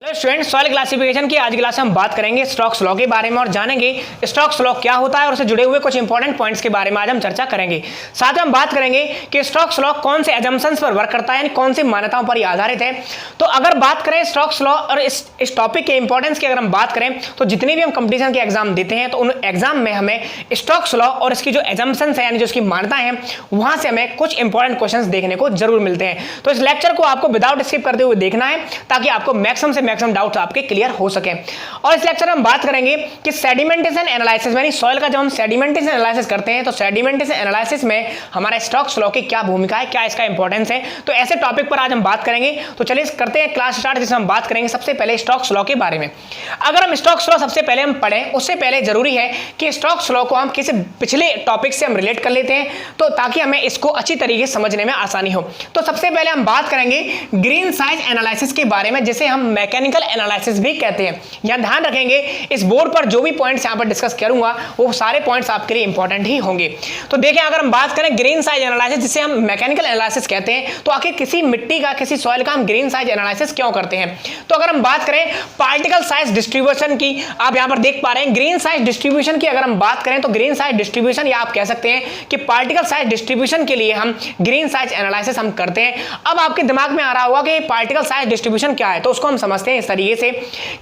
तो students, soil classification की आज की क्लास में हम बात करेंगे स्टोक्स लॉ के बारे में और जानेंगे स्टोक्स लॉ क्या होता है और उससे जुड़े हुए कुछ इंपॉर्टेंट पॉइंट्स के बारे में आज हम चर्चा करेंगे। साथ में हम बात करेंगे कि स्टोक्स लॉ कौन से एजम्पशंस पर वर्क करता है, यानी कौन सी मान्यताओं पर आधारित है। तो अगर बात करें स्टोक्स लॉ और इस टॉपिक के इंपॉर्टेंस की अगर हम बात करें तो जितने भी हम कंपटीशन के एग्जाम देते हैं तो उन एग्जाम में हमें स्टोक्स लॉ और इसकी जो एजम्पशंस है यानी जो इसकी मान्यताएं हैं वहां से हमें कुछ इंपॉर्टेंट क्वेश्चंस देखने को जरूर मिलते हैं। तो इस लेक्चर को आपको विदाउट स्किप करते हुए देखना है ताकि आपको मैक्सिमम से मैक्सिमम डाउट्स आपके क्लियर हो सके। और इस लेक्चर में हम बात करेंगे कि सेडिमेंटेशन एनालिसिस यानी सॉइल का जब हम सेडिमेंटेशन एनालिसिस करते हैं तो सेडिमेंटेशन एनालिसिस में हमारा स्टोक्स लॉ की क्या भूमिका है, क्या इसका इंपॉर्टेंस है, तो ऐसे टॉपिक पर आज हम बात करेंगे। तो चलिए करते हैं क्लास स्टार्ट, जिसमें हम बात करेंगे सबसे पहले स्टोक्स लॉ के बारे में। अगर हम स्टोक्स लॉ सबसे पहले हम पढ़ें उससे पहले जरूरी है कि स्टोक्स लॉ को हम किसी पिछले टॉपिक से हम रिलेट कर लेते हैं तो ताकि हमें इसको अच्छी तरीके से समझने में आसानी हो। तो सबसे पहले हम बात करेंगे ग्रीन साइज एनालिसिस के बारे में, जिसे हम मैकेनिकल एनालिसिस भी कहते हैं। यहां ध्यान रखेंगे इस बोर्ड पर जो भी पॉइंट्स यहां पर डिस्कस करूंगा वो सारे पॉइंट्स आपके लिए इंपॉर्टेंट ही होंगे। तो देखिए, अगर हम बात करें ग्रीन साइज एनालिसिस जिसे हम मैकेनिकल एनालिसिस कहते हैं, तो आखिर किसी मिट्टी का, किसी सॉइल का हम ग्रीन साइज एनालिसिस क्यों करते हैं। तो अगर हम बात करें पार्टिकल साइज डिस्ट्रीब्यूशन की, आप यहां पर देख पा रहे हैं ग्रीन साइज डिस्ट्रीब्यूशन की अगर हम बात करें तो ग्रीन साइज डिस्ट्रीब्यूशन या आप कह सकते हैं कि पार्टिकल साइज डिस्ट्रीब्यूशन के लिए हम ग्रीन साइज एनालिसिस हम करते हैं। अब आपके दिमाग में आ रहा होगा कि पार्टिकल साइज डिस्ट्रीब्यूशन क्या है, तो उसको हम समझते हैं इस तरीके से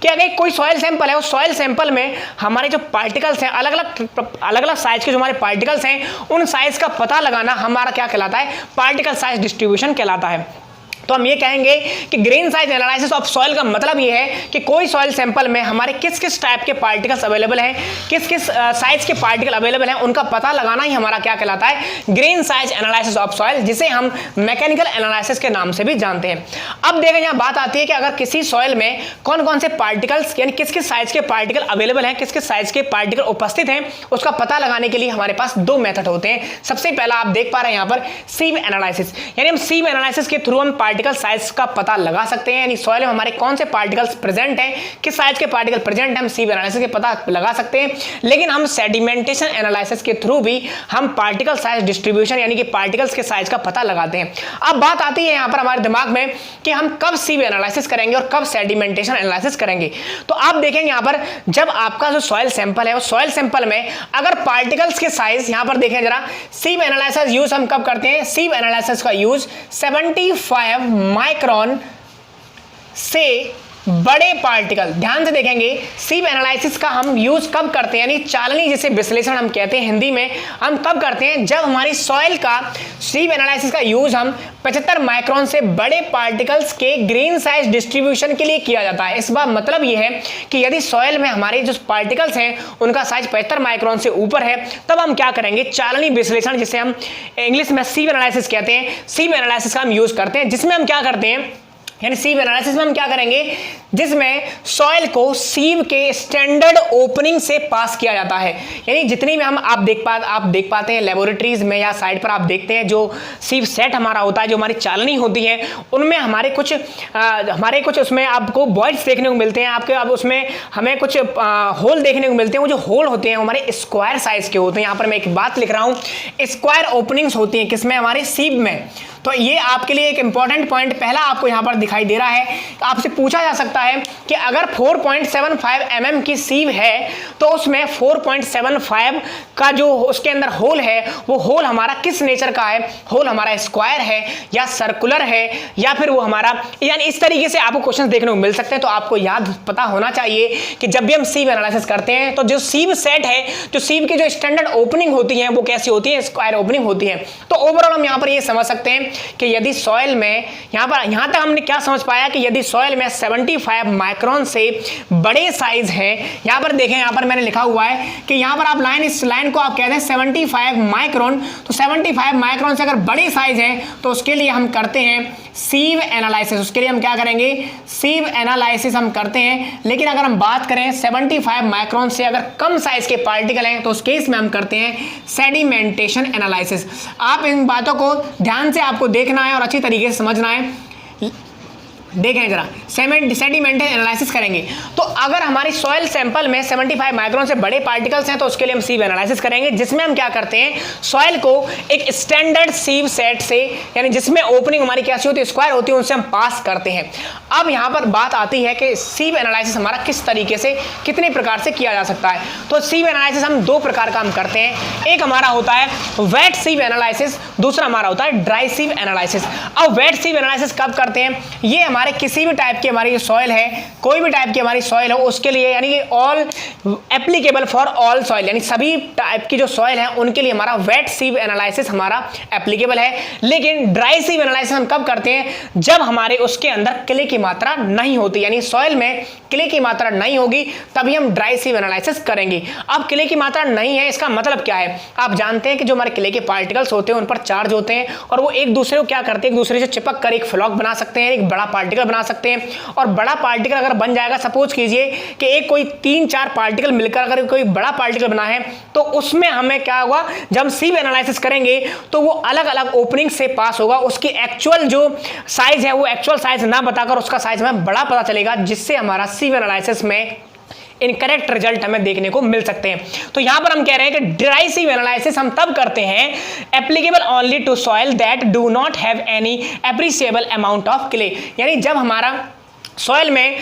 कि अगर कोई सॉइल सैंपल है, उस सॉइल सैंपल में हमारे जो पार्टिकल्स हैं, अलग अलग साइज के जो हमारे पार्टिकल्स हैं, उन साइज का पता लगाना हमारा क्या कहलाता है, पार्टिकल साइज डिस्ट्रीब्यूशन कहलाता है। तो हम ये कहेंगे कि green size analysis of soil का मतलब ये है कि कोई सॉइल सैंपल में हमारे किस किस टाइप के पार्टिकल्स अवेलेबल हैं, किस किस साइज के पार्टिकल अवेलेबल हैं, उनका पता लगाना ही हमारा क्या कहलाता है, green size analysis of soil, जिसे हम मैकेनिकल एनालिसिस के नाम से भी जानते हैं। अब देखें, यहाँ बात आती है कि अगर किसी सॉइल में कौन कौन से पार्टिकल्स यानी किस किस साइज के पार्टिकल अवेलेबल हैं, किस किस साइज के पार्टिकल उपस्थित हैं, उसका पता लगाने के लिए हमारे पास दो मेथड होते हैं। सबसे पहला आप देख पा रहे हैं यहाँ पर सीव एनालिसिस, यानी हम सीव एनालिसिस के थ्रू हम पार्टिकल साइज का पता लगा सकते हैं, यानी सॉइल में हमारे कौन से पार्टिकल्स प्रेजेंट हैं, किस साइज के पार्टिकल प्रेजेंट हैं, हम सीव एनालिसिस के पता लगा सकते हैं। लेकिन हम सेडिमेंटेशन एनालिसिस के थ्रू भी हम पार्टिकल साइज डिस्ट्रीब्यूशन यानी कि पार्टिकल्स के साइज का पता लगाते हैं। अब बात आती है यहां पर हमारे दिमाग में कि हम कब सीव एनालिसिस करेंगे और कब सेडिमेंटेशन एनालिसिस करेंगे। तो आप देखेंगे यहां पर जब आपका जो सॉइल सैंपल है उस सॉइल सैंपल में अगर पार्टिकल्स के साइज, यहां पर देखें जरा, सीव एनालिसिस यूज हम कब करते हैं, सीव एनालिसिस का यूज 75 माइक्रोन से बड़े पार्टिकल, ध्यान से देखेंगे, सीव एनालिसिस का हम यूज कब करते हैं, यानी चालनी जिसे विश्लेषण हम कहते हैं हिंदी में, हम कब करते हैं, जब हमारी सॉइल का सीव एनालिसिस का यूज हम 75 माइक्रोन से बड़े पार्टिकल्स के ग्रीन साइज डिस्ट्रीब्यूशन के लिए किया जाता है। इस बात मतलब यह है कि यदि सॉइल में हमारे जो पार्टिकल्स हैं उनका साइज 75 माइक्रोन से ऊपर है, तब हम क्या करेंगे, चालनी विश्लेषण जिसे हम इंग्लिश में सीव एनालिसिस कहते हैं, सीव एनालिसिस का हम यूज करते हैं, जिसमें हम क्या करते हैं, यानी सीव एनालिसिस में हम क्या करेंगे, जिसमें सॉइल को सीव के स्टैंडर्ड ओपनिंग से पास किया जाता है। यानी जितनी भी हम आप देख पाते हैं लेबोरेटरीज में या साइड पर आप देखते हैं जो सीव सेट हमारा होता है, जो हमारी चालनी होती है, उनमें हमारे कुछ उसमें आपको बॉइड्स देखने को मिलते हैं, आपके अब उसमें हमें कुछ होल देखने को मिलते हैं। वो जो होल होते हैं हमारे स्क्वायर साइज के होते हैं। यहाँ पर मैं एक बात लिख रहा हूँ, स्क्वायर ओपनिंग्स होती हैं किसमें, हमारे सीव में। तो ये आपके लिए एक इंपॉर्टेंट पॉइंट पहला आपको यहां पर दिखाई दे रहा है। आपसे पूछा जा सकता है कि अगर 4.75 mm की सीव है तो उसमें 4.75 का जो उसके अंदर होल है वो होल हमारा किस नेचर का है, होल हमारा स्क्वायर है या सर्कुलर है या फिर वो हमारा, यानी इस तरीके से आपको क्वेश्चन देखने को मिल सकते हैं। तो आपको याद पता होना चाहिए कि जब भी हम सीव एनालिसिस करते हैं तो जो सीव सेट है, जो सीव की जो स्टैंडर्ड ओपनिंग होती है वो कैसी होती है, स्क्वायर ओपनिंग होती है। तो ओवरऑल हम यहां पर ये समझ सकते हैं कि यदि सॉइल में यहां तक हमने क्या समझ पाया कि यदि सॉइल में 75 माइक्रोन से बड़े साइज हैं, यहां पर देखें, यहां पर मैंने लिखा हुआ है कि यहां पर इस लाइन को आप कहते हैं 75 माइक्रोन। तो 75 माइक्रोन से अगर बड़े साइज है तो उसके लिए हम करते हैं सीव एनालिसिस, उसके लिए हम क्या करेंगे, सीव एनालिसिस हम करते हैं। लेकिन अगर हम बात करें 75 माइक्रोन से अगर कम साइज के पार्टिकल हैं तो उस केस में हम करते हैं सेडिमेंटेशन एनालिसिस। आप इन बातों को ध्यान से आपको देखना है और अच्छी तरीके से समझना है। देखें जरा, सेडिमेंटेशन एनालिसिस करेंगे तो अगर हमारी सॉइल सैंपल में 75 माइक्रोन से बड़े पार्टिकल्स हैं तो उसके लिए हम सीव एनालिसिस करेंगे, जिसमें हम क्या करते हैं, सॉइल को एक स्टैंडर्ड सीव सेट से, यानी जिसमें ओपनिंग हमारी कैसी होती है, स्क्वायर होती है, उनसे हम पास करते हैं। अब यहां पर बात आती है कि सीव एनालिसिस हमारा किस तरीके से, कितने प्रकार से किया जा सकता है। तो सीव एनालिसिस हम दो प्रकार का हम करते हैं, एक हमारा होता है वेट सीव एनालिसिस, दूसरा हमारा होता है ड्राई सीव एनालिसिस। अब वेट सीव एनालिसिस कब करते हैं, ये हमारे किसी भी टाइप की हमारी सॉइल है, कोई भी टाइप की हमारी सॉइल हो उसके लिए, यानी कि all applicable for all soil, यानी सभी टाइप की जो सॉइल है उनके लिए हमारा वेट सीव एनालिसिस हमारा एप्लीकेबल है। लेकिन ड्राई सीव एनालिसिस हम कब करते हैं, जब हमारे उसके अंदर क्ले की मात्रा नहीं होती, यानी सॉइल में क्ले की मात्रा नहीं होगी तभी हम ड्राई सीव एनालिसिस करेंगे। अब क्ले की मात्रा नहीं है, इसका मतलब क्या है, आप जानते हैं कि जो हमारे क्ले के पार्टिकल्स होते हैं उन पर चार्ज होते हैं और वो एक दूसरे को क्या करते हैं, एक दूसरे से चिपक कर एक फ्लॉक बना सकते हैं, एक बड़ा पार्टिकल बना सकते हैं। और बड़ा पार्टिकल अगर बन जाएगा, सपोज कीजिए कि एक कोई 3-4 पार्टिकल मिलकर अगर कोई बड़ा पार्टिकल बना है तो उसमें हमें क्या होगा, जब हम सीव एनालिसिस करेंगे तो वो अलग अलग ओपनिंग से पास होगा, उसकी एक्चुअल जो साइज है वो एक्चुअल साइज ना बताकर उसका साइज हमें बड़ा पता चलेगा, जिससे हमारा सीव एनालिसिस में इनकरेक्ट रिजल्ट हमें देखने को मिल सकते हैं। तो यहां पर हम कह रहे हैं कि ड्राई सीव एनालिसिस हम तब करते हैं applicable only to soil that do not have any appreciable amount of clay, यानी जब हमारा सॉइल में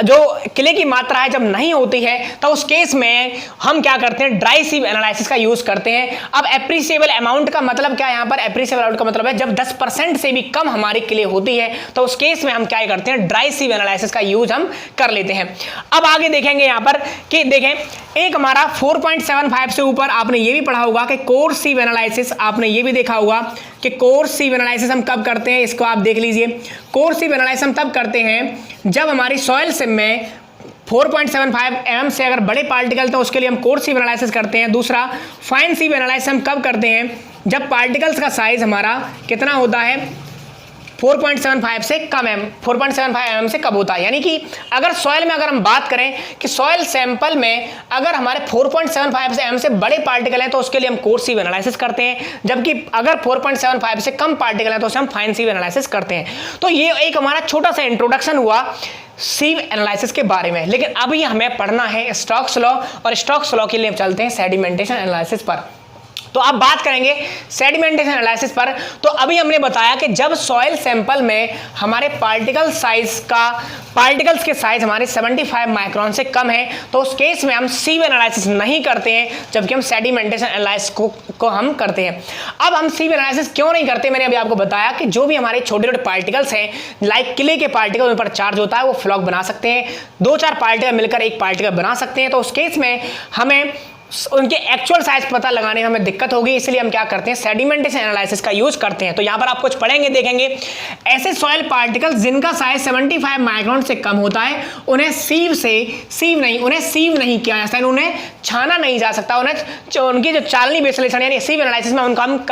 जो क्ले की मात्रा है जब नहीं होती है तो उस केस में हम क्या करते हैं, ड्राई सीव एनालिसिस का यूज करते हैं। अब एप्रिसिएबल अमाउंट का मतलब क्या है, यहां पर एप्रिसिएबल अमाउंट का मतलब है जब 10% से भी कम हमारी क्ले होती है तो उस केस में हम क्या करते हैं, ड्राई सीव एनालिसिस का यूज हम कर लेते हैं। अब आगे देखेंगे यहां पर कि देखें, एक हमारा 4.75 से ऊपर आपने ये भी पढ़ा होगा कि कोर्स सीव एनालिसिस, आपने ये भी देखा होगा कि कोर्स सीव एनालिसिस हम कब करते हैं, इसको आप देख लीजिए। कोर्स सीव एनालिसिस हम तब करते हैं जब हमारी सॉइल सिम में 4.75 mm से अगर बड़े पार्टिकल तो उसके लिए हम कोर्स सीव एनालिसिस करते हैं। दूसरा फाइन सीव एनालिसिस हम कब करते हैं, जब पार्टिकल्स का साइज हमारा कितना होता है, 4.75 से कम है, 4.75 mm से कम होता है। यानी कि अगर सॉइल में अगर हम बात करें कि सॉइल सैंपल में अगर हमारे 4.75 mm से बड़े पार्टिकल हैं तो उसके लिए हम कोर्स सीव एनालिसिस करते हैं, जबकि अगर 4.75 से कम पार्टिकल हैं तो उसे हम फाइन सीव एनालिसिस करते हैं। तो ये एक हमारा छोटा सा इंट्रोडक्शन हुआ सीव एनालिसिस के बारे में। लेकिन अभी हमें पढ़ना है स्टोक्स लॉ, और स्टोक्स लॉ के लिए हम चलते हैं सेडिमेंटेशन एनालिसिस पर। तो अब बात करेंगे सेडिमेंटेशन एनालिसिस पर। तो अभी हमने बताया कि जब सॉइल सैंपल में हमारे पार्टिकल्स के साइज हमारे 75 माइक्रोन से कम है तो उस केस में हम सीव एनालिसिस नहीं करते हैं, जबकि हम सेडिमेंटेशन एनालिसिस को हम करते हैं। अब हम सीव एनालिसिस क्यों नहीं करते, मैंने अभी आपको बताया कि जो भी हमारे छोटे छोटे पार्टिकल्स हैं, लाइक क्ले के पार्टिकल उन पर चार्ज होता है, वो फ्लॉक बना सकते हैं, 2-4 पार्टिकल मिलकर एक पार्टिकल बना सकते हैं। तो उस केस में हमें उनके एक्चुअल साइज पता लगाने में हमें दिक्कत होगी, इसलिए हम क्या करते हैं, सेडिमेंटेशन एनालिसिस का यूज करते हैं। तो यहां पर आप कुछ पढ़ेंगे, देखेंगे, ऐसे सॉइल पार्टिकल्स जिनका साइज 75 माइक्रोन से कम होता है उन्हें सीव नहीं किया जा सकता, उन्हें छाना नहीं जा सकता, उनकी जो चालनी विश्लेषण यानी सीव एनालिसिस में उनका हम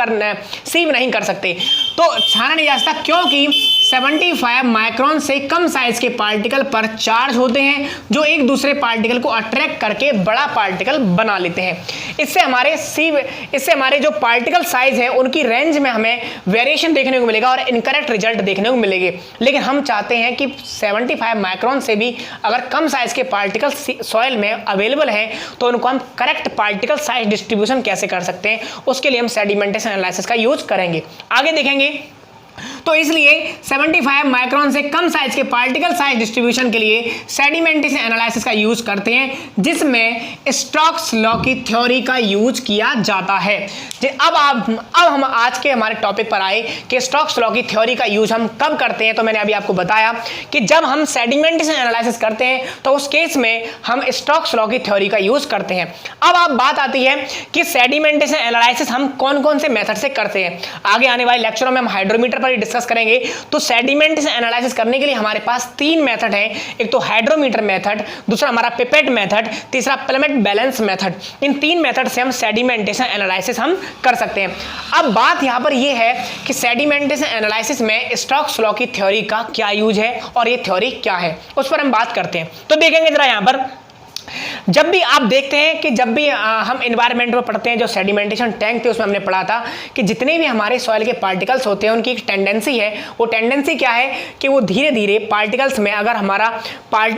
सीव नहीं कर सकते। तो छाना नहीं जा सकता क्योंकि 75 माइक्रोन से कम साइज के पार्टिकल पर चार्ज होते हैं जो एक दूसरे पार्टिकल को अट्रैक्ट करके बड़ा पार्टिकल बना लेते हैं। इससे हमारे जो पार्टिकल साइज है उनकी रेंज में हमें वेरिएशन देखने को मिलेगा और इनकरेक्ट रिजल्ट देखने को मिलेंगे। लेकिन हम चाहते हैं कि 75 माइक्रोन से भी अगर कम साइज के पार्टिकल सॉइल में अवेलेबल हैं तो उनको हम करेक्ट पार्टिकल साइज डिस्ट्रीब्यूशन कैसे कर सकते हैं, उसके लिए हम सेडिमेंटेशन एनालिसिस का यूज करेंगे। आगे देखेंगे, तो इसलिए 75 माइक्रोन से कम साइज के पार्टिकल साइज डिस्ट्रीब्यूशन के लिए सेडिमेंटेशन एनालिसिस का यूज करते हैं, जिसमें स्टोक्स लॉ की थ्योरी का यूज किया जाता है। अब हम आज के हमारे टॉपिक पर आए कि स्टोक्स लॉ की थ्योरी का यूज हम कब करते हैं। तो मैंने अभी आपको बताया कि जब हम सेडिमेंटेशन एनालिसिस करते हैं तो उस केस में हम स्टोक्स लॉ की थ्योरी का यूज करते हैं। अब बात आती है कि सेडिमेंटेशन एनालिसिस हम कौन कौन से मेथड से करते हैं। आगे आने वाले लेक्चरों में हम हाइड्रोमीटर पर डिस्कस करेंगे। तो सेडिमेंटेशन एनालिसिस करने के लिए हमारे पास 3 मेथड हैं, एक तो हाइड्रोमीटर मेथड, दूसरा हमारा पिपेट मेथड, तीसरा प्लेमेट बैलेंस मेथड। इन 3 मेथड से हम सेडिमेंटेशन एनालिसिस हम कर सकते हैं। अब बात यहां पर यह है कि सेडिमेंटेशन एनालिसिस में स्टोक्स लॉ की थ्योरी का क्या यूज है और ये थ्योरी क्या है, उस पर हम बात करते हैं। तो देखेंगे जरा यहां पर जब भी आप देखते हैं कि जब भी हम इन्वायरमेंट में पढ़ते हैं, जो सेडिमेंटेशन टैंक थे उसमें हमने पढ़ा था कि जितने भी हमारे सॉइल के पार्टिकल्स होते हैं उनकी एक टेंडेंसी है, वो टेंडेंसी क्या है कि वो धीरे धीरे पार्टिकल्स में, अगर हमारा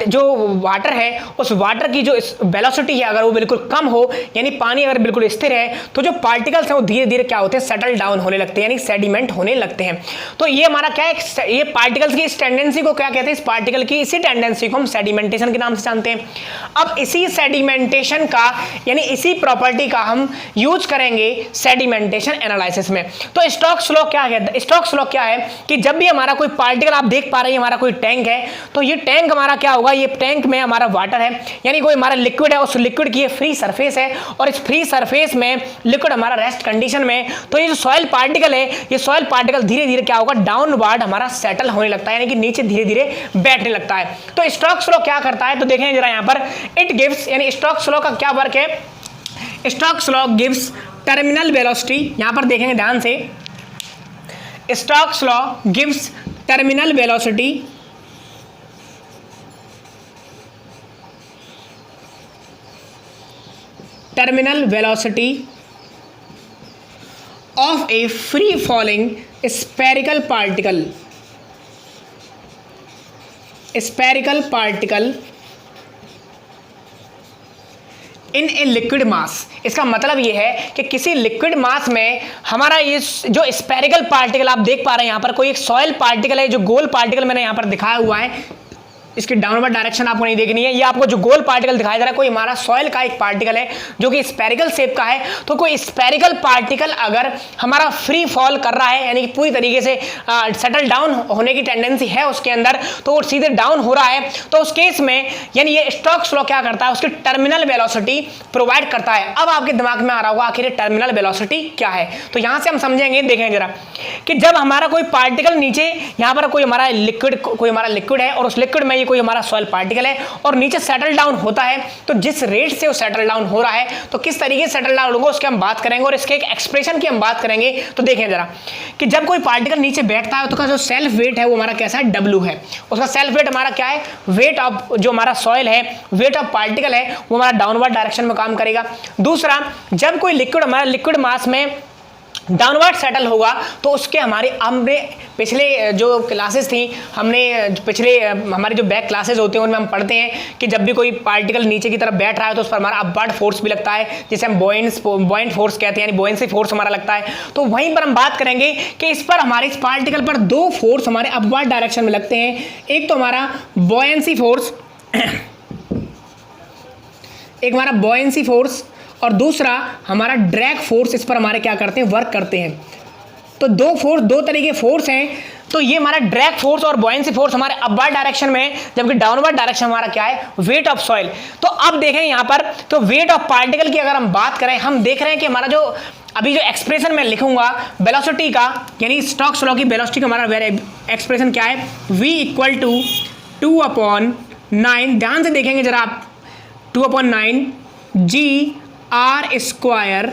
जो वाटर है उस वाटर की जो वेलोसिटी है अगर वो बिल्कुल कम हो, यानी पानी अगर बिल्कुल स्थिर है, तो जो पार्टिकल्स हैं वो धीरे धीरे क्या होते हैं, सेटल डाउन होने लगते हैं, यानी सेडिमेंट होने लगते हैं। तो ये हमारा क्या है, ये पार्टिकल्स की इस टेंडेंसी को क्या कहते हैं, इस पार्टिकल की इसी टेंडेंसी को हम सेडिमेंटेशन के नाम से जानते हैं। अब इसी सेडिमेंटेशन का यानी इसी प्रॉपर्टी का हम यूज करेंगे सेडिमेंटेशन एनालिसिस में। तो स्टोक्स लॉ क्या है, स्टोक्स लॉ क्या है कि जब भी हमारा कोई पार्टिकल, आप देख पा रहे हैं हमारा कोई टैंक है, तो ये टैंक हमारा क्या होगा, ये टैंक में हमारा वाटर है, यानी कोई हमारा लिक्विड है, उस लिक्विड की ये फ्री सरफेस है और इस फ्री सरफेस में लिक्विड हमारा रेस्ट कंडीशन में, तो ये जो सॉइल पार्टिकल है, ये सॉइल पार्टिकल धीरे धीरे क्या होगा, डाउनवर्ड हमारा सेटल होने लगता है, यानी कि नीचे धीरे धीरे बैठने लगता है। तो स्टोक्स लॉ क्या करता है, तो देखें जरा यहां पर, इट गिव्स, यानी स्टोक्स लॉ का क्या वर्क है, Stokes law gives terminal velocity, यहां पर देखेंगे ध्यान से, Stokes law gives terminal velocity of a free falling spherical particle in a liquid मास। इसका मतलब ये है कि किसी लिक्विड मास में हमारा ये जो स्फेरिकल पार्टिकल आप देख पा रहे हैं, यहां पर कोई एक सॉइल पार्टिकल है, जो गोल पार्टिकल मैंने यहां पर दिखाया हुआ है, इसकी डाउनवर्ड डायरेक्शन आपको नहीं देखनी है, ये आपको जो गोल पार्टिकल दिखाई दे रहा है कोई हमारा सॉइल का एक पार्टिकल है जो कि स्फेरिकल शेप का है। तो कोई स्फेरिकल पार्टिकल अगर हमारा फ्री फॉल कर रहा है, यानी कि पूरी तरीके से सेटल डाउन होने की टेंडेंसी है उसके अंदर, तो वो सीधे डाउन हो रहा है, तो उस केस में यानी ये स्टोक्स लॉ क्या करता है, उसकी टर्मिनल वेलोसिटी प्रोवाइड करता है। अब आपके दिमाग में आ रहा होगा आखिर टर्मिनल वेलोसिटी क्या है, तो यहां से हम समझेंगे, देखें जरा कि जब हमारा कोई पार्टिकल नीचे, यहां पर कोई हमारा लिक्विड है और उस लिक्विड में कोई हमारा सॉइल पार्टिकल है और नीचे सेटल डाउन होता है, तो जिस रेट से वो सेटल डाउन हो रहा है, तो किस तरीके से सेटल डाउन होगा उसकी हम बात करेंगे और इसके एक एक्सप्रेशन की हम बात करेंगे। तो देखें जरा कि जब कोई पार्टिकल नीचे बैठता है तो उसका जो सेल्फ वेट है वो हमारा कैसा है, W है। उसका सेल्फ वेट हमारा क्या है, वेट ऑफ जो हमारा सॉइल है, वेट ऑफ पार्टिकल है, वो हमारा डाउनवर्ड डायरेक्शन में काम करेगा। दूसरा, जब कोई लिक्विड हमारा लिक्विड मास में डाउनवर्ड सेटल होगा, तो उसके हमने पिछले जो क्लासेस थी, हमारे जो बैक क्लासेस होते हैं उनमें हम पढ़ते हैं कि जब भी कोई पार्टिकल नीचे की तरफ बैठ रहा है तो उस पर हमारा अपवर्ड फोर्स भी लगता है, जिसे हम बॉयंट फोर्स कहते हैं, यानी बॉयंसी फोर्स हमारा लगता है। तो वहीं पर हम बात करेंगे कि इस पर हमारे इस पार्टिकल पर दो फोर्स हमारे अपवर्ड डायरेक्शन में लगते हैं, एक तो हमारा बॉयंसी फोर्स और दूसरा हमारा ड्रैग फोर्स, इस पर हमारे क्या करते हैं, वर्क करते हैं। तो दो तरीके फोर्स हैं, तो ये हमारा ड्रैग फोर्स और बॉयंसी फोर्स हमारे अपवर्ड डायरेक्शन में है, जबकि डाउनवर्ड डायरेक्शन हमारा क्या है, वेट ऑफ सॉइल। तो अब देखें यहां पर, तो वेट ऑफ पार्टिकल की अगर हम बात करें, हम देख रहे हैं कि हमारा जो अभी जो एक्सप्रेशन मैं लिखूंगा वेलोसिटी का, यानी स्टोक्स लॉ की वेलोसिटी का हमारा एक्सप्रेशन क्या है, v = 2/9, ध्यान से देखेंगे जरा आप, 2/9 g/²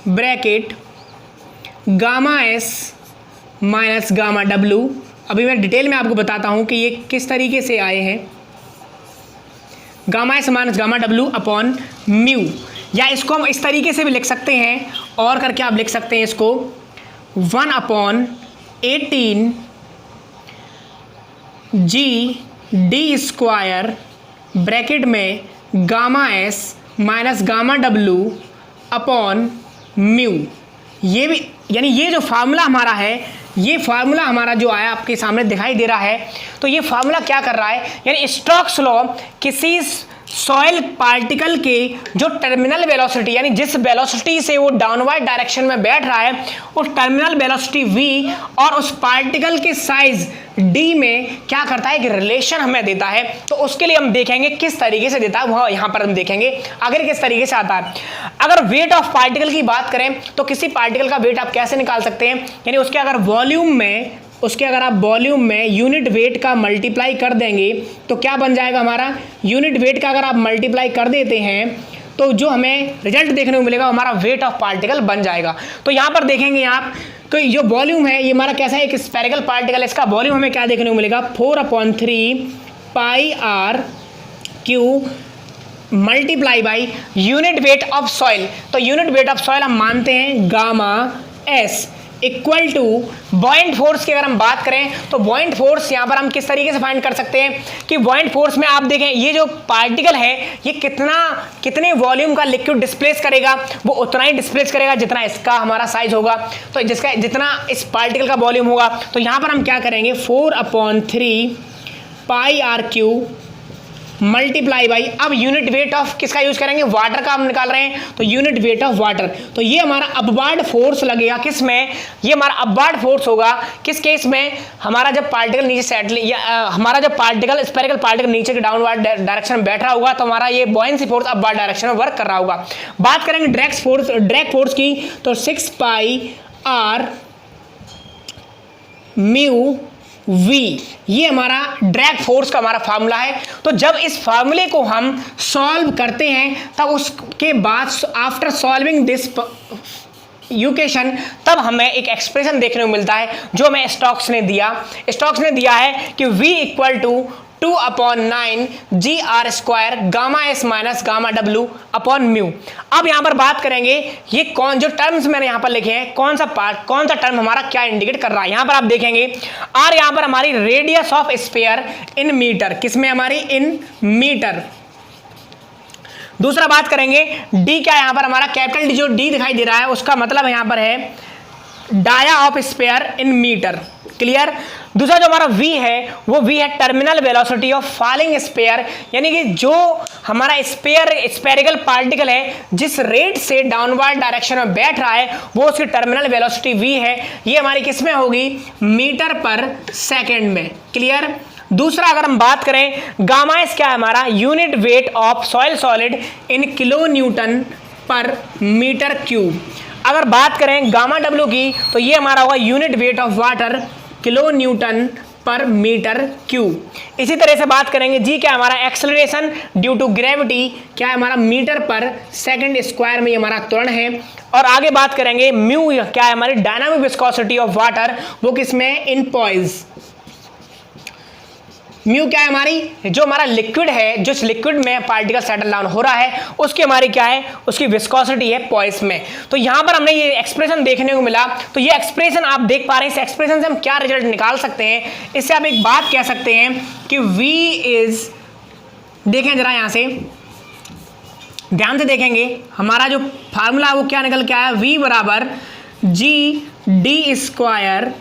bracket gamma s minus gamma w। अभी मैं डिटेल में आपको बताता हूं कि ये किस तरीके से आए हैं, gamma s minus gamma w upon mu, या इसको हम इस तरीके से भी लिख सकते हैं, और करके आप लिख सकते हैं इसको 1/18 g/d² ब्रैकेट में gamma s minus gamma w upon mu. ये भी, यानी ये जो फार्मूला हमारा है, ये फार्मूला हमारा जो आया आपके सामने दिखाई दे रहा है, तो ये फार्मूला क्या कर रहा है, यानी स्टोक्स लॉ किसी सॉइल पार्टिकल के जो टर्मिनल वेलोसिटी, यानी जिस वेलोसिटी से वो डाउनवर्ड डायरेक्शन में बैठ रहा है, उस टर्मिनल वेलोसिटी v और उस पार्टिकल के साइज d में क्या करता है, कि रिलेशन हमें देता है। तो उसके लिए हम देखेंगे किस तरीके से देता है, वह यहां पर हम देखेंगे आखिर किस तरीके से आता है। अगर वेट ऑफ पार्टिकल की बात करें, तो किसी पार्टिकल का वेट आप कैसे निकाल सकते हैं, यानी उसके अगर आप वॉल्यूम में यूनिट वेट का मल्टीप्लाई कर देंगे, तो क्या बन जाएगा हमारा, यूनिट वेट का अगर आप मल्टीप्लाई कर देते हैं तो जो हमें रिजल्ट देखने को मिलेगा हमारा वेट ऑफ पार्टिकल बन जाएगा। तो यहाँ पर देखेंगे आप तो जो वॉल्यूम है, ये हमारा कैसा है, एक स्फेरिकल पार्टिकल है, इसका वॉल्यूम हमें क्या देखने को मिलेगा, 4/3 πr³ multiply by unit weight of soil. तो यूनिट वेट ऑफ सॉइल हम मानते हैं gamma S equal to buoyant force की अगर हम बात करें तो बॉइंट फोर्स यहां पर हम किस तरीके से फाइंड कर सकते हैं कि बॉइंट फोर्स में आप देखें ये जो पार्टिकल है ये कितने वॉल्यूम का लिक्विड डिस्प्लेस करेगा, वो उतना ही डिस्प्लेस करेगा जितना इसका हमारा साइज होगा। तो जिसका जितना इस पार्टिकल का वॉल्यूम होगा, तो यहां पर हम क्या करेंगे 4/3 पाई आर क्यू मल्टीप्लाई बाई, अब यूनिट वेट ऑफ किसका यूज करेंगे, वाटर का हम निकाल रहे हैं, तो यूनिट वेट ऑफ वाटर। तो ये हमारा अपवार्ड फोर्स लगेगा किस में, ये हमारा अपवार्ड फोर्स होगा किस केस में, हमारा जब पार्टिकल नीचे सेटल या हमारा जब पार्टिकल स्फेरिकल पार्टिकल नीचे के डाउनवर्ड डायरेक्शन में बैठ रहा होगा, तो हमारा ये बॉयंसी फोर्स अपवार्ड डायरेक्शन में वर्क कर रहा होगा। बात करेंगे ड्रैग फोर्स की, तो 6 पाई आर म्यू V, ये हमारा ड्रैग फोर्स का हमारा फार्मूला है। तो जब इस फार्मूले को हम सॉल्व करते हैं तब उसके बाद आफ्टर सॉल्विंग दिस इक्वेशन तब हमें एक एक्सप्रेशन देखने को मिलता है जो हमें स्टोक्स ने दिया है कि V equal to 2/9 GR² gamma S minus gamma W upon mu. अब यहां पर बात करेंगे ये कौन जो टर्म्स मैंने यहां पर लिखे हैं, कौन सा टर्म हमारा क्या इंडिकेट कर रहा है। यहां पर आप देखेंगे R यहां पर हमारी radius of sphere in metre, किसमें हमारी इन मीटर। दूसरा बात करेंगे D क्या, यहां पर हमारा कैपिटल D जो D दिखाई दे रहा है उसका मतलब यहां पर है dia of sphere in metre, clear. दूसरा जो हमारा V है वो V है terminal velocity of falling sphere, यानी कि जो हमारा स्फेरिकल पार्टिकल है जिस रेट से डाउनवर्ड डायरेक्शन में बैठ रहा है वो उसकी टर्मिनल वेलोसिटी V है। ये हमारी किसमें होगी, मीटर पर सेकेंड में, क्लियर। दूसरा अगर हम बात करें गामा एस क्या है हमारा, unit weight of soil solid in kilo Newton पर मीटर क्यूब। अगर बात करें गामा डब्ल्यू की तो ये हमारा होगा unit weight of water kilo Newton पर मीटर क्यूब। इसी तरह से बात करेंगे जी क्या हमारा एक्सेलरेशन ड्यू टू ग्रेविटी क्या है हमारा मीटर पर सेकंड स्क्वायर में ये हमारा त्वरण है। और आगे बात करेंगे म्यू क्या है हमारी डायनामिक विस्कोसिटी ऑफ वाटर, वो किसमें इन पॉइज। म्यू क्या है हमारी, जो हमारा लिक्विड है जिस लिक्विड में पार्टिकल सेटल डाउन हो रहा है उसकी हमारी क्या है, उसकी विस्कोसिटी है पॉइस में। तो यहां पर हमने ये एक्सप्रेशन देखने को मिला। तो ये एक्सप्रेशन आप देख पा रहे हैं, इस एक्सप्रेशन से हम क्या रिजल्ट निकाल सकते हैं, इससे आप एक बात कह सकते हैं कि V इज, देखें जरा यहां से ध्यान से देखेंगे हमारा जो फार्मूला है वो क्या निकल के आया, V बराबर GD²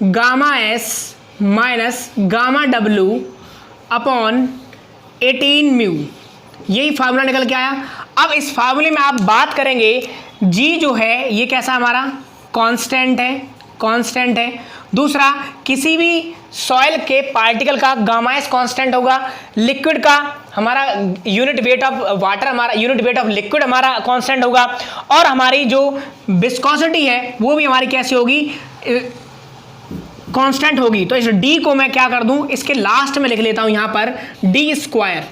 gamma S minus gamma W upon 18 mu, यही फार्मूला निकल के आया। अब इस फार्मूले में आप बात करेंगे G जो है ये कैसा हमारा कांस्टेंट है। दूसरा किसी भी सॉइल के पार्टिकल का गामा एस कांस्टेंट होगा, लिक्विड का हमारा यूनिट वेट ऑफ वाटर हमारा यूनिट वेट ऑफ लिक्विड हमारा कांस्टेंट होगा, और हमारी जो विस्कोसिटी है वो भी हमारी कैसी होगी, कांस्टेंट होगी। तो इस D को मैं क्या कर दूं, इसके लास्ट में लिख लेता हूं यहां पर D²।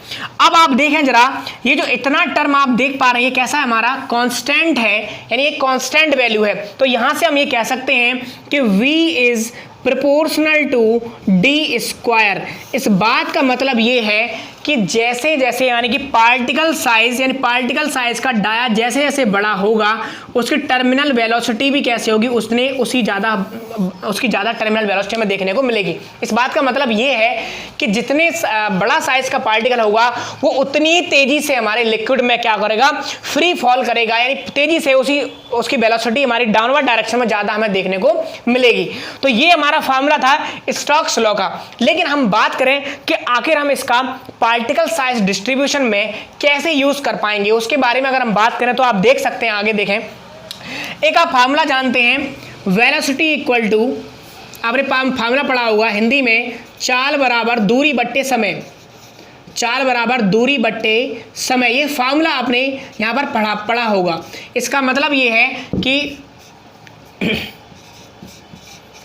अब आप देखें जरा ये जो इतना टर्म आप देख पा रहे हैं ये कैसा है हमारा कांस्टेंट है, यानी एक कांस्टेंट वैल्यू है। तो यहां से हम ये कह सकते हैं कि V is proportional to D²। इस बात का मतलब ये है कि जैसे जैसे यानी कि पार्टिकल साइज का डाया जैसे जैसे बड़ा होगा उसकी टर्मिनल वेलोसिटी भी कैसे होगी, उसकी ज़्यादा टर्मिनल वेलोसिटी में देखने को मिलेगी। इस बात का मतलब ये है कि जितने बड़ा साइज का पार्टिकल होगा वो उतनी तेजी से हमारे लिक्विड में क्या करेगा, फ्री फॉल करेगा, यानी तेजी से उसकी वेलोसिटी हमारी डाउनवर्ड डायरेक्शन में ज़्यादा हमें देखने को मिलेगी। तो ये हमारा फार्मूला था स्टोक्स लॉ का। लेकिन हम बात करें कि आखिर हम इसका पार्टिकल साइज डिस्ट्रीब्यूशन में कैसे यूज कर पाएंगे, उसके बारे में अगर हम बात करें तो आप देख सकते हैं, आगे देखें एक आप फार्मूला जानते हैं वेलोसिटी इक्वल टू, आपने फार्मूला पढ़ा होगा हिंदी में, चाल बराबर दूरी बट्टे समय, चाल बराबर दूरी बट्टे समय। ये फार्मूला आपने यहां पर पढ़ा होगा। इसका मतलब ये है कि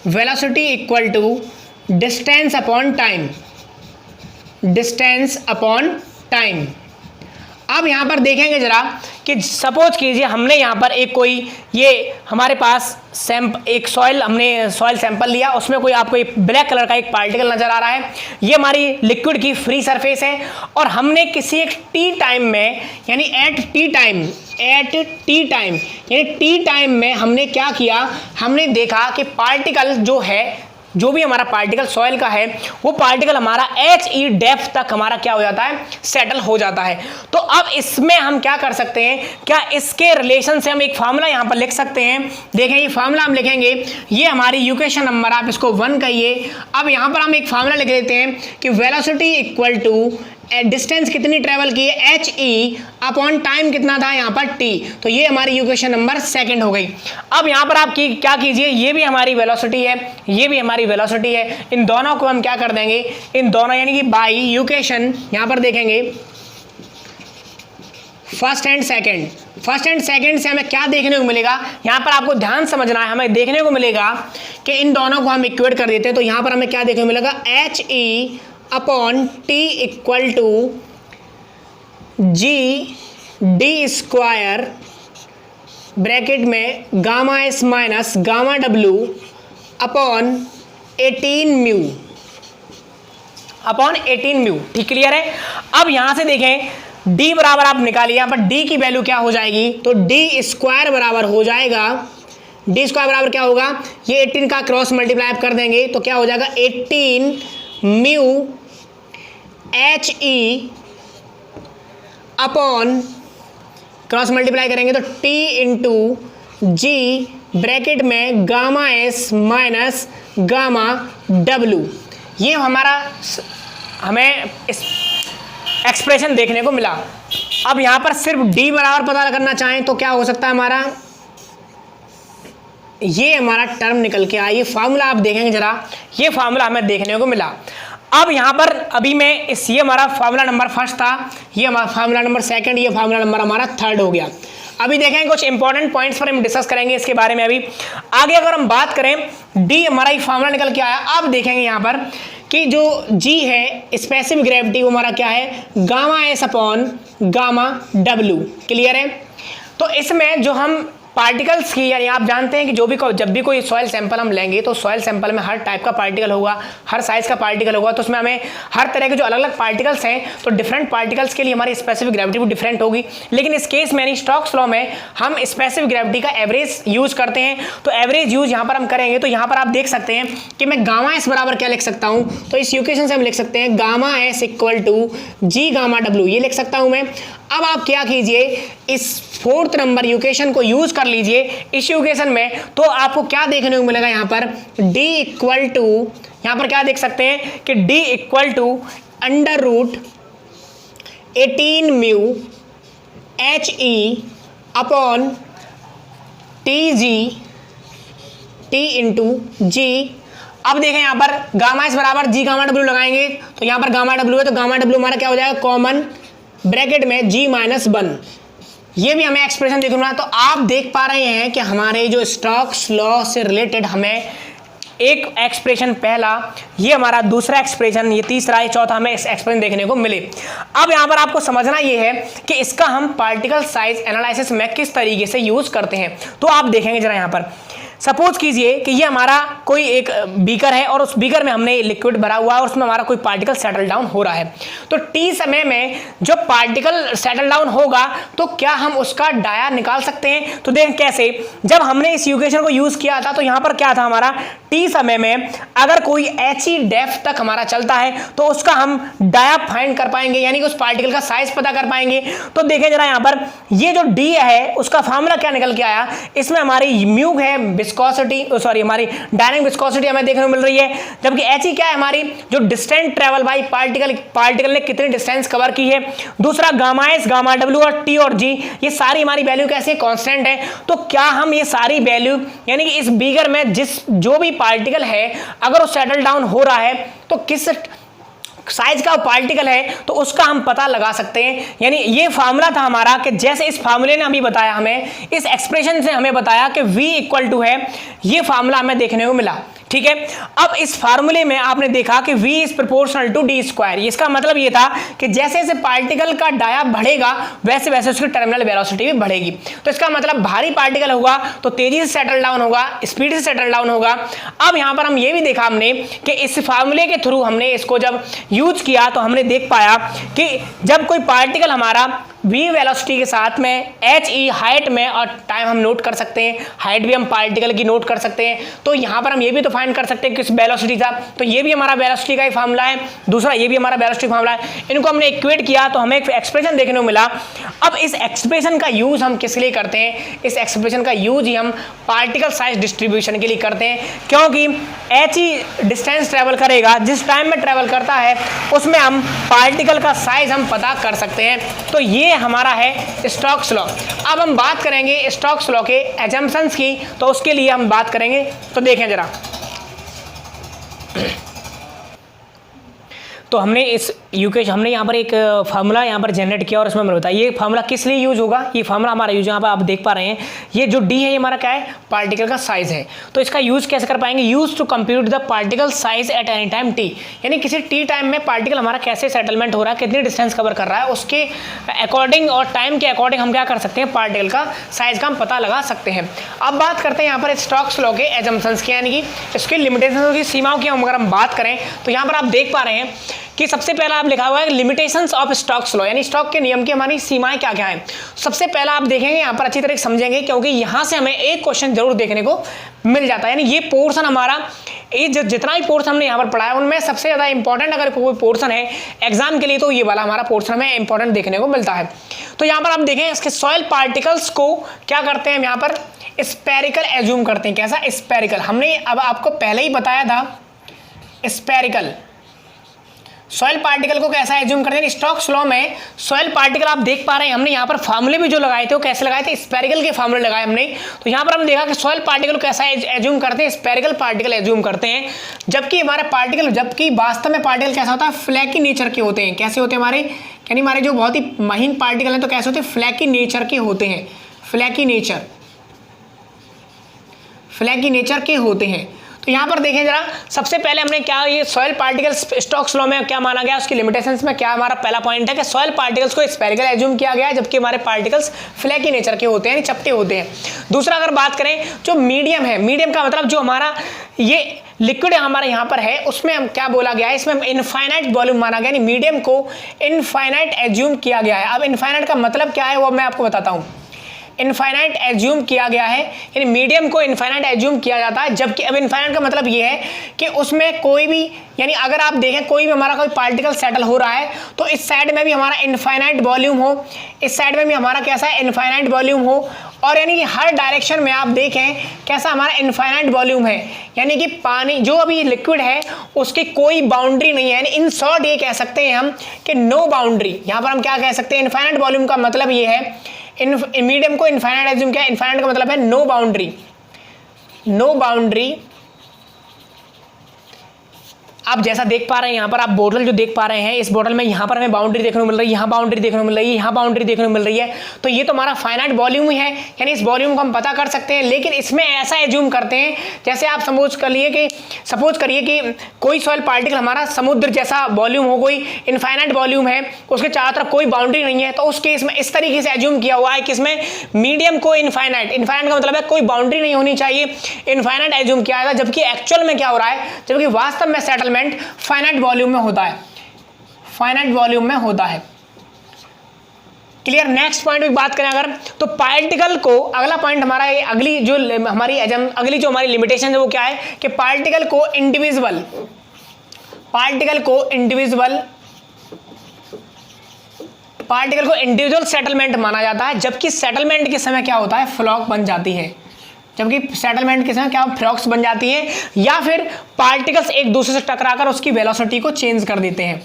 velocity equal to distance upon time. अब यहां पर देखेंगे जरा कि सपोज कीजिए हमने यहां पर एक कोई ये हमारे पास एक हमने सॉइल सैंपल लिया, उसमें कोई आपको एक ब्लैक कलर का एक पार्टिकल नजर आ रहा है, ये हमारी लिक्विड की फ्री सरफेस है, और हमने किसी एक टी टाइम में यानी एट टी टाइम में हमने क्या किया, हमने देखा कि पार्टिकल जो भी हमारा पार्टिकल सॉइल का है वो पार्टिकल हमारा HE डेप्थ तक हमारा क्या हो जाता है, सेटल हो जाता है। तो अब इसमें हम क्या कर सकते हैं, क्या इसके रिलेशन से हम एक फार्मूला यहां पर लिख सकते हैं। देखें ये फार्मूला हम लिखेंगे, ये हमारी इक्वेशन नंबर आप इसको 1 कहिए। अब यहां पर हम एक फार्मूला लिख देते हैं कि वेलोसिटी इक्वल टू डिस्टेंस कितनी ट्रेवल की है, HE अपॉन टाइम कितना था यहाँ पर T। तो ये हमारी इक्वेशन नंबर 2 हो गई। अब यहाँ पर आप क्या कीजिए, ये भी हमारी वेलोसिटी है, ये भी हमारी वेलोसिटी है, इन दोनों को हम क्या कर देंगे, इन दोनों यानी कि बाई इक्वेशन यहाँ पर देखेंगे फर्स्ट एंड सेकंड से हमें क्या देखने को मिलेगा, यहाँ पर आपको ध्यान समझना है, हमें देखने को मिलेगा कि इन दोनों को हम इक्वेट कर देते हैं। तो यहाँ पर हमें क्या देखने को मिलेगा, HE upon T equal to G/d² bracket में gamma S minus gamma W upon 18 mu. ठीक क्लियर है। अब यहां से देखें D बराबर आप निकालिए, यहाँ पर D की वैल्यू क्या हो जाएगी, तो D² बराबर हो जाएगा, D² बराबर क्या होगा, ये 18 का क्रॉस मल्टीप्लाई कर देंगे तो क्या हो जाएगा 18 mu HE upon cross multiply करेंगे तो T इंटू G ब्रैकेट में gamma S minus gamma W। ये हमें इस एक्सप्रेशन देखने को मिला। अब यहां पर सिर्फ D बराबर पता करना चाहें तो क्या हो सकता है, हमारा ये हमारा टर्म निकल के आया, ये फार्मूला आप देखेंगे जरा, ये फार्मूला हमें देखने को मिला। अब यहां पर अभी मैं ये हमारा फार्मूला नंबर 1 था, ये हमारा फार्मूला नंबर 2, ये फार्मूला नंबर हमारा 3 हो गया। अभी देखेंगे कुछ इंपॉर्टेंट पॉइंट्स पर हम डिस्कस करेंगे इसके बारे में। अभी आगे अगर हम बात करें, D हमारा ये फार्मूला निकल के आया। अब देखेंगे यहां पर कि जो G है स्पेसिफिक ग्रेविटी वो हमारा क्या है, gamma S upon gamma W। Clear है। तो इसमें जो हम पार्टिकल्स की, यानी आप जानते हैं कि जब भी कोई सॉइल सैंपल हम लेंगे तो सॉइल सैंपल में हर टाइप का पार्टिकल होगा, हर साइज का पार्टिकल होगा, तो उसमें हमें हर तरह के जो अलग अलग पार्टिकल्स हैं तो डिफरेंट पार्टिकल्स के लिए हमारी स्पेसिफिक ग्रेविटी भी डिफरेंट होगी। लेकिन इस केस में यानी स्टोक्स लॉ में हम स्पेसिफिक ग्रेविटी का एवरेज यूज करते हैं। तो एवरेज यूज यहाँ पर हम करेंगे तो यहाँ पर आप देख सकते हैं कि मैं गामा S बराबर क्या लिख सकता हूँ, तो इस इक्वेशन से हम लिख सकते हैं gamma S equal to G gamma W, ये लिख सकता हूँ मैं। अब आप क्या कीजिए, इस 4th नंबर इक्वेशन को यूज कर लीजिए इस इक्वेशन में, तो आपको क्या देखने को मिलेगा, यहाँ पर D इक्वल टू, यहाँ पर क्या देख सकते हैं कि D equal to under root 18 mu HE upon T into G। अब देखें यहाँ पर गामा S बराबर G गामा W लगाएंगे तो यहाँ पर गामा W है तो गामा W हमारा क्या हो जाएगा, कॉमन ब्रैकेट में G माइनस 1। ये भी हमें एक्सप्रेशन देखना है। तो आप देख पा रहे हैं कि हमारे जो स्टोक्स लॉ से रिलेटेड हमें एक एक्सप्रेशन पहला, ये हमारा दूसरा एक्सप्रेशन, ये तीसरा, ये चौथा हमें एक्सप्रेशन देखने को मिले। अब यहाँ पर आपको समझना ये है कि इसका हम पार्टिकल साइज एनालिसिस में किस तरीके से यूज करते हैं। तो आप देखेंगे जरा, यहाँ पर सपोज कीजिए कि ये हमारा कोई एक बीकर है और उस बीकर में हमने लिक्विड भरा हुआ है और उसमें हमारा कोई पार्टिकल सेटल डाउन हो रहा है। तो T समय में जो पार्टिकल सेटल डाउन होगा तो क्या हम उसका डाया निकाल सकते हैं। तो देखें कैसे, जब हमने इस इक्वेशन को यूज किया था तो यहाँ पर क्या था, हमारा T समय में अगर कोई HE डेप्थ तक हमारा चलता है तो उसका हम डाया फाइंड कर पाएंगे, यानी कि उस पार्टिकल का साइज पता कर पाएंगे। तो देखें जरा यहाँ पर ये जो D है उसका फॉर्मूला क्या निकल के आया, इसमें हमारी म्यू है विस्कोसिटी, सॉरी हमारी डायनेमिक विस्कोसिटी हमें देखने को मिल रही है, जबकि HE क्या है, हमारी जो डिस्टेंस ट्रेवल बाय पार्टिकल ने कितनी डिस्टेंस कवर की है। दूसरा गामा S गामा W और T और G, ये सारी हमारी वैल्यू कैसे कांस्टेंट है। तो क्या हम ये सारी वैल्यू, यानी कि इस बीगर में जो भी पार्टिकल है अगर वो सेटल डाउन हो रहा है तो किस साइज का पार्टिकल है तो उसका हम पता लगा सकते हैं। यानी ये फार्मूला था हमारा कि जैसे इस फार्मूले ने अभी बताया, हमें इस एक्सप्रेशन से हमें बताया कि V इक्वल टू है, ये फार्मूला हमें देखने को मिला। ठीक है। अब इस फार्मूले में आपने देखा कि v is proportional to D square, इसका मतलब ये था कि जैसे जैसे पार्टिकल का डाया बढ़ेगा वैसे वैसे उसकी टर्मिनल वेलोसिटी भी बढ़ेगी। तो इसका मतलब भारी पार्टिकल होगा तो तेजी से सेटल डाउन होगा, स्पीड से सेटल डाउन होगा। अब यहां पर हम ये भी देखा हमने कि इस फार्मूले के थ्रू हमने इसको जब यूज किया तो हमने देख पाया कि जब कोई पार्टिकल हमारा v वेलोसिटी के साथ में h e हाइट में, और टाइम हम नोट कर सकते हैं, हाइट भी हम पार्टिकल की नोट कर सकते हैं, तो यहाँ पर हम ये भी तो फाइंड कर सकते हैं किस वेलोसिटी था, तो ये भी हमारा वेलोसिटी का ही फार्मूला है, दूसरा ये भी हमारा वेलोसिटी फार्मूला है। इनको हमने इक्वेट किया तो हमें एक एक्सप्रेशन देखने को मिला। अब इस एक्सप्रेशन का यूज हम किस लिए करते हैं, इस एक्सप्रेशन का यूज ही हम पार्टिकल साइज डिस्ट्रीब्यूशन के लिए करते हैं, क्योंकि h ही डिस्टेंस ट्रेवल करेगा, जिस टाइम में ट्रेवल करता है उसमें हम पार्टिकल का साइज हम पता कर सकते हैं। तो ये हमारा है स्टोक्स लॉ। अब हम बात करेंगे स्टोक्स लॉ के एजम्पशंस की, तो उसके लिए हम बात करेंगे, तो देखें जरा। तो हमने इस यूकेश हमने यहाँ पर एक फार्मूला यहाँ पर जनरेट किया और उसमें मैंने बताया ये फार्मूला किस लिए यूज होगा। ये फार्मूला हमारा यूज यहाँ पर आप देख पा रहे हैं, ये जो डी है ये हमारा क्या है, पार्टिकल का साइज है। तो इसका यूज कैसे कर पाएंगे, use to compute the particle size at any time T, यानी किसी टी टाइम में पार्टिकल हमारा कैसे सेटलमेंट हो रहा है, कितनी डिस्टेंस कवर कर रहा है, उसके अकॉर्डिंग और टाइम के अकॉर्डिंग हम क्या कर सकते हैं, पार्टिकल का साइज का हम पता लगा सकते हैं। अब बात करते हैं यहाँ पर स्टोक्स लॉ के एजम्पशंस की, यानी कि इसकी लिमिटेशंस की सीमाओं की अगर हम बात करें तो यहाँ पर आप देख पा रहे हैं कि सबसे पहला आप लिखा हुआ है लिमिटेशंस ऑफ स्टोक्स लॉ, यानी स्टोक के नियम की हमारी सीमाएं क्या क्या हैं। सबसे पहला आप देखेंगे यहाँ पर अच्छी तरह समझेंगे, क्योंकि यहाँ से हमें एक क्वेश्चन जरूर देखने को मिल जाता है। यानी ये पोर्शन हमारा, ये जितना भी पोर्शन हमने यहाँ पर पढ़ा है उनमें सबसे ज़्यादा इंपॉर्टेंट अगर कोई पोर्शन है एग्जाम के लिए तो ये वाला हमारा पोर्शन हमें इंपॉर्टेंट देखने को मिलता है। तो यहाँ पर आप देखें इसके सॉइल पार्टिकल्स को क्या करते हैं, यहाँ पर स्पेरिकल एज्यूम करते हैं। कैसा स्पेरिकल, हमने अब आपको पहले ही बताया था स्पेरिकल सॉइल पार्टिकल को कैसा एज्यूम करते हैं। स्टोक्स लॉ में सॉइल पार्टिकल आप देख पा रहे हैं, हमने यहाँ पर फार्मूले भी जो लगाए थे वो कैसे लगाए थे, स्पेरिकल के फार्मूले लगाए हमने। तो यहाँ पर हमने देखा कि सॉइल पार्टिकल कैसा एज्यूम करते हैं, स्पेरिकल पार्टिकल एज्यूम करते हैं, जबकि हमारे पार्टिकल, जबकि वास्तव में पार्टिकल कैसा होता है, फ्लैकी नेचर के होते हैं। कैसे होते हैं हमारे, यानी हमारे जो बहुत ही महीन पार्टिकल हैं तो कैसे होते हैं, फ्लैकी नेचर के होते हैं, फ्लैकी नेचर के होते हैं। तो यहाँ पर देखें जरा, सबसे पहले हमने क्या, ये सॉइल पार्टिकल्स स्टोक्स लॉ में क्या माना गया, उसकी लिमिटेशंस में क्या हमारा पहला पॉइंट है कि सॉइल पार्टिकल्स को स्पेरिकल एज्यूम किया गया है, जबकि हमारे पार्टिकल्स फ्लैकी नेचर के होते हैं, यानी चपटे होते हैं। दूसरा अगर बात करें जो मीडियम है, मीडियम का मतलब जो हमारा ये लिक्विड हमारे यहाँ पर है उसमें हम क्या बोला गया है, इसमें इनफाइनाइट वॉल्यूम माना गया, यानी मीडियम को इनफाइनाइट एज्यूम किया गया है। अब इनफाइनाइट का मतलब क्या है वो मैं आपको बताता हूँ। इनफाइनाइट एज्यूम किया गया है, यानी मीडियम को इनफाइनाइट एज्यूम किया जाता है, जबकि अब इनफाइनाइट का मतलब ये है कि उसमें कोई भी, यानी अगर आप देखें कोई भी हमारा कोई पार्टिकल सेटल हो रहा है तो इस साइड में भी हमारा इनफाइनाइट वॉल्यूम हो, इस साइड में भी हमारा कैसा है, इनफाइनाइट वॉल्यूम हो, और यानी कि हर डायरेक्शन में आप देखें कैसा हमारा इनफाइनाइट वॉल्यूम है, यानी कि पानी जो अभी लिक्विड है उसकी कोई बाउंड्री नहीं है। यानी इन शॉर्ट ये कह सकते हैं हम कि नो बाउंड्री। यहाँ पर हम क्या कह सकते हैं, इनफाइनाइट वॉल्यूम का मतलब ये है, मीडियम को इनफाइनाइट एज्यूम किया, इनफाइनाइट का मतलब है नो बाउंड्री, नो बाउंड्री। आप जैसा देख पा रहे हैं यहाँ पर आप बोतल जो देख पा रहे हैं, इस बोतल में यहाँ पर हमें बाउंड्री देखने को मिल रही है, यहाँ बाउंड्री देखने को मिल रही है, यहाँ बाउंड्री देखने को मिल रही है, तो ये तो हमारा फाइनाइट वॉल्यूम ही है, यानी इस वॉल्यूम को हम पता कर सकते हैं। लेकिन इसमें ऐसा एज्यूम करते हैं जैसे आप सपोज करिए कि कोई सॉइल पार्टिकल हमारा समुद्र जैसा वॉल्यूम हो, कोई इनफाइनाइट वॉल्यूम है, उसके चारों तरफ कोई बाउंड्री नहीं है, तो उस केस में इस तरीके से एज्यूम किया हुआ है कि इसमें मीडियम को इनफाइनाइट का मतलब है कोई बाउंड्री नहीं होनी चाहिए, इनफाइनाइट एज्यूम किया जाएगा। जबकि एक्चुअल में क्या हो रहा है, जबकि वास्तव में सेटलमेंट फाइनाइट वॉल्यूम में होता है, फाइनाइट वॉल्यूम में होता है। क्लियर। नेक्स्ट पॉइंट की बात करें अगर, तो पार्टिकल को, अगला पॉइंट हमारा अगली जो हमारी लिमिटेशन है वो क्या है कि पार्टिकल को इंडिविजुअल सेटलमेंट माना जाता है, जबकि सेटलमेंट के समय क्या होता है, फ्लॉक बन जाती है, जबकि सेटलमेंट के समय क्या फ्लॉक्स बन जाती है, या फिर पार्टिकल्स एक दूसरे से टकराकर उसकी वेलोसिटी को चेंज कर देते हैं,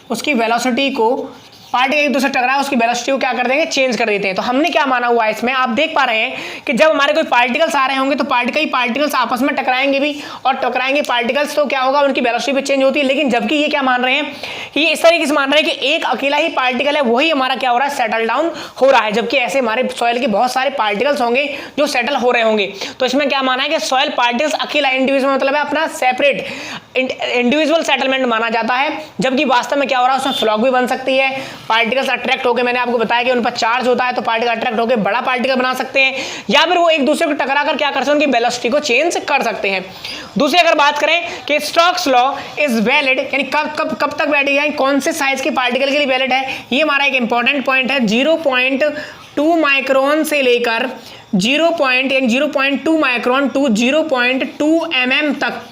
उसकी वेलोसिटी को पार्टिकल एक दूसरे टकराए उसकी वेलोसिटी को क्या कर देंगे, चेंज कर देते हैं। तो हमने क्या माना हुआ है इसमें, आप देख पा रहे हैं कि जब हमारे कोई पार्टिकल्स आ रहे होंगे तो पार्टिकल्स आपस में टकराएंगे भी, और टकराएंगे पार्टिकल्स तो क्या होगा, उनकी वेलोसिटी भी चेंज होती है। लेकिन जबकि ये क्या मान रहे हैं, ये इस तरीके से मान रहे हैं कि एक अकेला ही पार्टिकल है वही हमारा क्या हो रहा है, सेटल डाउन हो रहा है, जबकि ऐसे हमारे सॉइल के बहुत सारे पार्टिकल्स होंगे जो सेटल हो रहे होंगे। तो इसमें क्या माना है कि सॉइल पार्टिकल्स अकेला इंडिविजुअल मतलब है अपना सेपरेट इंडिविजुअल सेटलमेंट माना जाता है, जबकि वास्तव में क्या हो रहा है, उसमें फ्लॉग भी बन सकती है, पार्टिकल्स अट्रैक्ट होकर, मैंने आपको बताया कि उन पर चार्ज होता है तो पार्टिकल अट्रैक्ट होकर बड़ा पार्टिकल बना सकते हैं, या फिर वो एक दूसरे को टकरा कर क्या कर सकते हैं, उनकी वेलोसिटी को चेंज कर सकते हैं। दूसरी अगर बात करें कि स्टोक्स लॉ इज वैलिड, यानी कब तक वैलिड है, कौन से साइज के पार्टिकल के लिए वैलिड है, ये हमारा एक इंपॉर्टेंट पॉइंट है। 0.2 माइक्रोन से लेकर 0.2 माइक्रोन टू 0.2 mm तक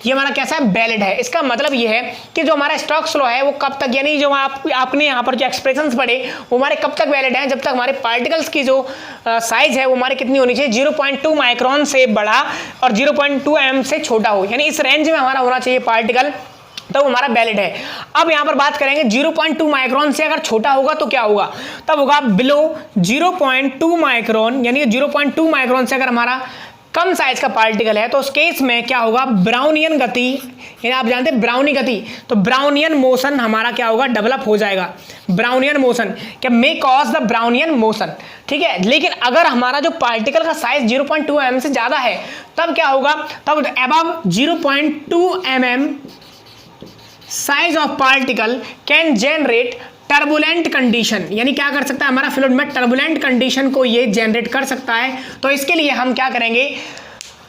ये हमारा कैसा है, वैलिड है। इसका मतलब ये है कि जो हमारा स्टोक्स लॉ है वो कब तक, यानी जो आपने यहाँ पर जो एक्सप्रेशंस पढ़े वो हमारे कब तक वैलिड हैं, जब तक हमारे पार्टिकल्स की जो साइज है वो हमारे कितनी होनी चाहिए, 0.2 माइक्रोन से बड़ा और 0.2 mm से छोटा हो, यानी इस रेंज में हमारा होना चाहिए पार्टिकल, तो हमारा वैलिड है। अब यहां पर बात करेंगे 0.2 माइक्रोन से अगर छोटा होगा तो क्या होगा, तब होगा बिलो 0.2 माइक्रोन, यानी 0.2 माइक्रोन से अगर हमारा कम साइज का पार्टिकल है तो उस केस में क्या होगा, ब्राउनियन गति, यानी आप जानते हैं ब्राउनी गति, तो ब्राउनियन मोशन हमारा क्या होगा, डेवलप हो जाएगा। ब्राउनियन मोशन क्या may cause the Brownian motion, ठीक है। लेकिन अगर हमारा जो पार्टिकल का साइज 0.2 mm से ज्यादा है तब क्या होगा, तब above 0.2 mm size of particle can generate turbulent condition, यानी क्या कर सकता है, हमारा फ्लूइड में टर्बुलेंट कंडीशन को ये जनरेट कर सकता है। तो इसके लिए हम क्या करेंगे,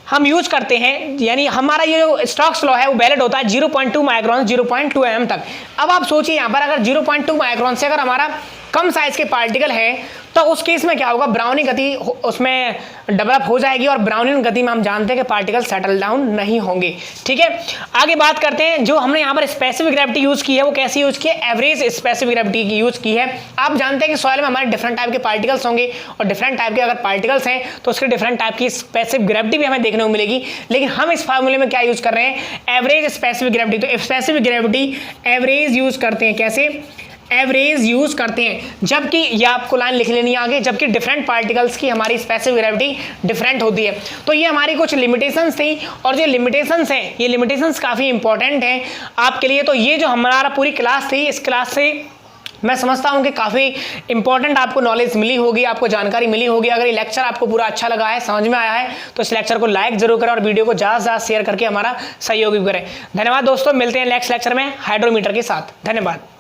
हम यूज करते हैं, यानी हमारा ये जो स्टोक्स लॉ है वो वैलिड होता है 0.2 माइक्रोन 0.2 mm तक। अब आप सोचिए यहाँ पर अगर 0.2 माइक्रोन से अगर हमारा कम साइज के पार्टिकल है तो उस केस में क्या होगा, ब्राउनी गति उसमें डेवलप हो जाएगी, और ब्राउनियन गति में हम जानते हैं कि पार्टिकल सेटल डाउन नहीं होंगे, ठीक है। आगे बात करते हैं, जो हमने यहाँ पर स्पेसिफिक ग्रेविटी यूज की है वो कैसी यूज की है, एवरेज स्पेसिफिक ग्रेविटी की यूज की है। आप जानते हैं कि सॉइल में हमारे डिफरेंट टाइप के पार्टिकल्स होंगे, और डिफरेंट टाइप के अगर पार्टिकल्स हैं तो उसके डिफरेंट टाइप की स्पेसिफिक ग्रेविटी भी हमें देखने को मिलेगी। लेकिन हम इस फार्मूले में क्या यूज कर रहे हैं, एवरेज स्पेसिफिक ग्रेविटी। तो स्पेसिफिक ग्रेविटी एवरेज यूज करते हैं, कैसे, एवरेज यूज करते हैं, जबकि ये आपको लाइन लिख लेनी है आगे, जबकि डिफरेंट पार्टिकल्स की हमारी स्पेसिफिक ग्रेविटी डिफरेंट होती है। तो ये हमारी कुछ लिमिटेशंस थी, और जो लिमिटेशंस हैं ये लिमिटेशंस काफ़ी इंपॉर्टेंट हैं आपके लिए। तो ये जो हमारा पूरी क्लास थी, इस क्लास से मैं समझता हूं कि काफ़ी इंपॉर्टेंट आपको नॉलेज मिली होगी, आपको जानकारी मिली होगी। अगर ये लेक्चर आपको पूरा अच्छा लगा है, समझ में आया है, तो इस लेक्चर को लाइक जरूर करें और वीडियो को ज़्यादा से ज़्यादा शेयर करके हमारा सहयोग भी करें। धन्यवाद दोस्तों, मिलते हैं नेक्स्ट लेक्चर में हाइड्रोमीटर के साथ। धन्यवाद।